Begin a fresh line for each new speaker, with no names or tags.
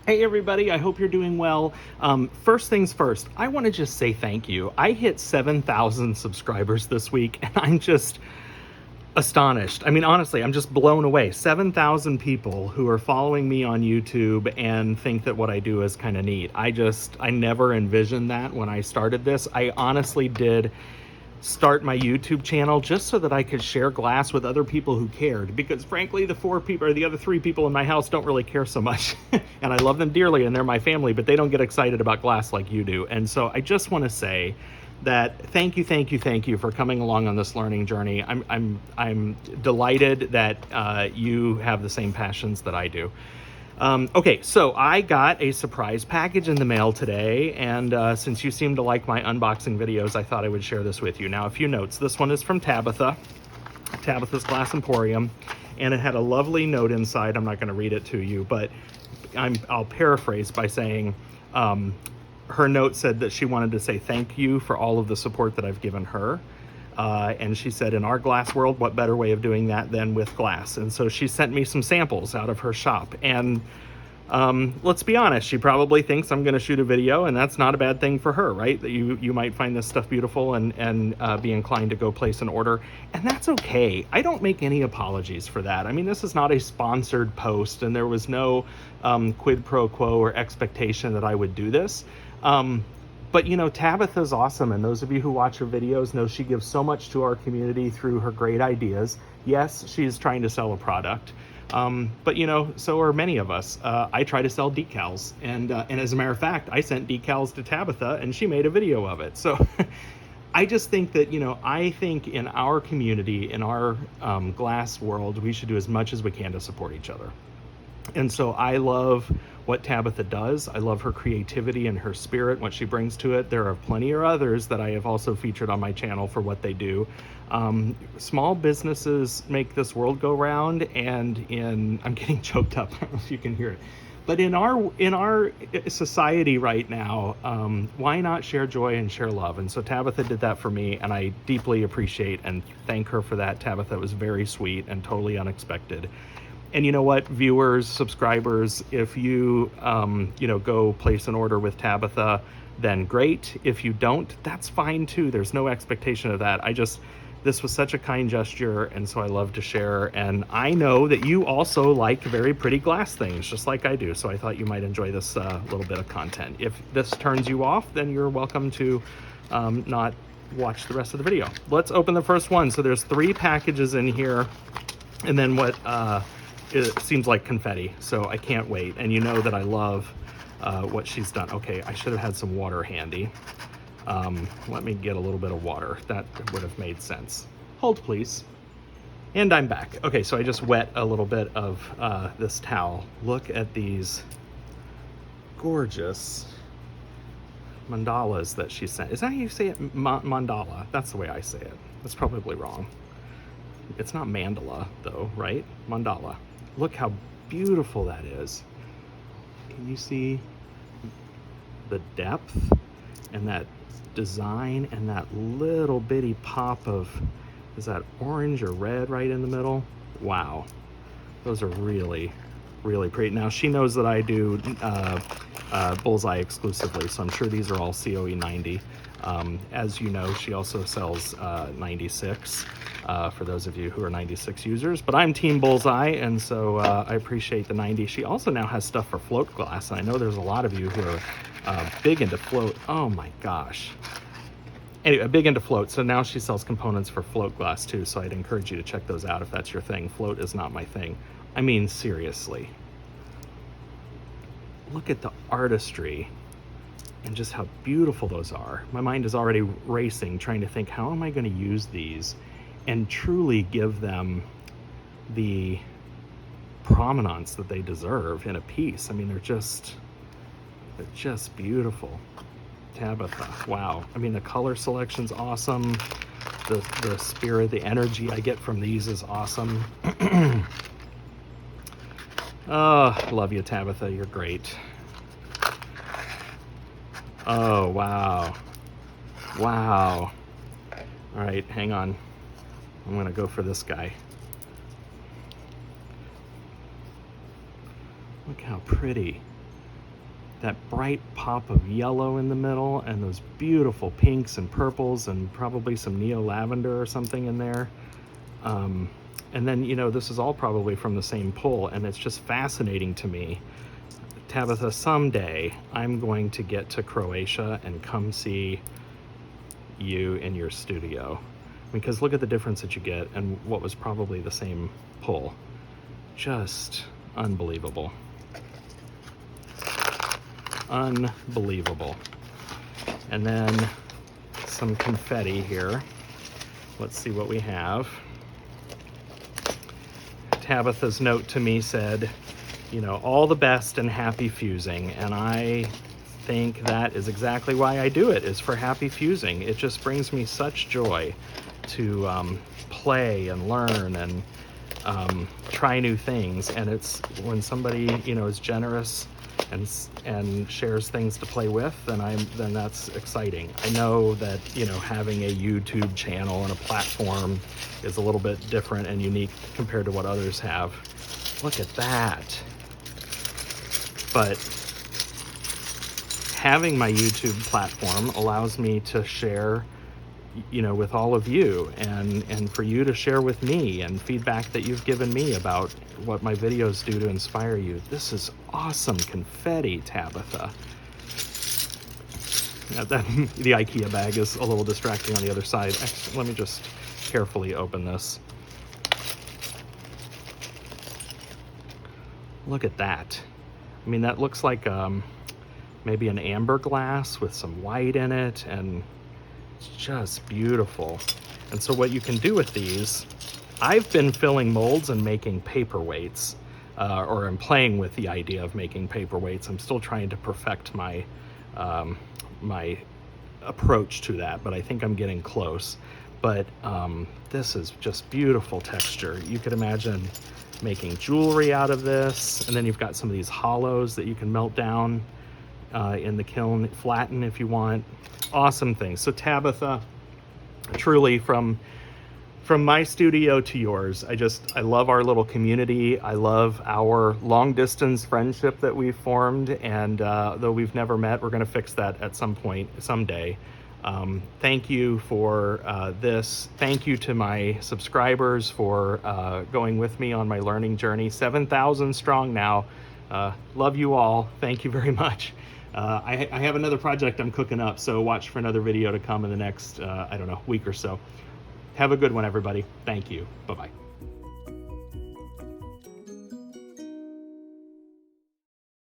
Hey everybody, I hope you're doing well. First things first, I want to just say thank you. I hit 7,000 subscribers this week and I'm just astonished. I mean, honestly, I'm just blown away. 7,000 people who are following me on YouTube and think that what I do is kind of neat. I never envisioned that when I started this. I honestly did start my YouTube channel just so that I could share glass with other people who cared, because frankly the four people or the other three people in my house don't really care so much. And I love them dearly and they're my family, but they don't get excited about glass like you do. And so I just want to say that thank you for coming along on this learning journey. I'm delighted that you have the same passions that I do. Okay, so I got a surprise package in the mail today, and since you seem to like my unboxing videos, I thought I would share this with you. Now, a few notes. This one is from Tabitha, Tabitha's Glass Emporium, and it had a lovely note inside. I'm not going to read it to you, but I'll paraphrase by saying her note said that she wanted to say thank you for all of the support that I've given her. And she said, in our glass world, what better way of doing that than with glass? And so she sent me some samples out of her shop. And let's be honest, she probably thinks I'm going to shoot a video, and that's not a bad thing for her, right? That you might find this stuff beautiful and be inclined to go place an order. And that's okay. I don't make any apologies for that. I mean, this is not a sponsored post, and there was no quid pro quo or expectation that I would do this. But you know, Tabitha's awesome, and those of you who watch her videos know she gives so much to our community through her great ideas. Yes, she's trying to sell a product, but you know, so are many of us. I try to sell decals, and as a matter of fact, I sent decals to Tabitha, and she made a video of it. So I just think that, you know, I think in our community, in our glass world, we should do as much as we can to support each other. And so I love what Tabitha does. I love her creativity and her spirit, what she brings to it. There are plenty of others that I have also featured on my channel for what they do. Small businesses make this world go round, and I'm getting choked up, I don't know if you can hear it. But in our society right now, why not share joy and share love? And so Tabitha did that for me, and I deeply appreciate and thank her for that. Tabitha was very sweet and totally unexpected. And you know what, viewers, subscribers, if you, go place an order with Tabitha, then great. If you don't, that's fine too. There's no expectation of that. This was such a kind gesture, and so I love to share. And I know that you also like very pretty glass things, just like I do. So I thought you might enjoy this little bit of content. If this turns you off, then you're welcome to not watch the rest of the video. Let's open the first one. So there's 3 packages in here, and then what... it seems like confetti, so I can't wait. And you know that I love what she's done. Okay, I should have had some water handy. Let me get a little bit of water. That would have made sense. Hold, please. And I'm back. Okay, so I just wet a little bit of this towel. Look at these gorgeous mandalas that she sent. Is that how you say it? Mandala. That's the way I say it. That's probably wrong. It's not mandala, though, right? Mandala. Look how beautiful that is. Can you see the depth and that design and that little bitty pop of, is that orange or red right in the middle? Wow. Those are really, really pretty. Now, she knows that I do Bullseye exclusively, so I'm sure these are all COE 90. As you know, she also sells 96 for those of you who are 96 users, but I'm Team Bullseye, and so I appreciate the 90. She also now has stuff for float glass, and I know there's a lot of you who are big into float. Oh my gosh. Anyway, big into float, so now she sells components for float glass too, so I'd encourage you to check those out if that's your thing. Float is not my thing. I mean, seriously. Look at the artistry and just how beautiful those are. My mind is already racing, trying to think, how am I going to use these and truly give them the prominence that they deserve in a piece? I mean, they're just beautiful. Tabitha, wow. I mean, the color selection's awesome. The spirit, the energy I get from these is awesome. Oh, love you, Tabitha. You're great. Oh, wow. Wow. All right, hang on. I'm gonna go for this guy. Look how pretty. that bright pop of yellow in the middle, and those beautiful pinks and purples, and probably some neo lavender or something in there. And then, you know, this is all probably from the same pull, and it's just fascinating to me. Tabitha, someday I'm going to get to Croatia and come see you in your studio, because look at the difference that you get and what was probably the same pull. Just unbelievable. Unbelievable. And then some confetti here. Let's see what we have. Tabitha's note to me said, you know, all the best and happy fusing. And I think that is exactly why I do it, is for happy fusing. It just brings me such joy to play and learn and try new things. And it's when somebody, you know, is generous and shares things to play with, then that's exciting. I know that, you know, having a YouTube channel and a platform is a little bit different and unique compared to what others have. Look at that. But having my YouTube platform allows me to share, you know, with all of you, and for you to share with me, and feedback that you've given me about what my videos do to inspire you. This is awesome confetti, Tabitha. Now the IKEA bag is a little distracting on the other side. Actually, let me just carefully open this. Look at that. I mean, that looks like maybe an amber glass with some white in it, and it's just beautiful. And so what you can do with these, I've been filling molds and making paperweights, or I'm playing with the idea of making paperweights. I'm still trying to perfect my my approach to that, but I think I'm getting close. But this is just beautiful texture. You could imagine making jewelry out of this, and then you've got some of these hollows that you can melt down in the kiln, flatten if you want. Awesome things. So Tabitha, truly from my studio to yours, I love our little community. I love our long distance friendship that we've formed, and though we've never met, we're going to fix that at some point someday. Thank you for this. Thank you to my subscribers for going with me on my learning journey. 7,000 strong now. Love you all. Thank you very much. I have another project I'm cooking up, so watch for another video to come in the next, I don't know, week or so. Have a good one, everybody. Thank you. Bye-bye.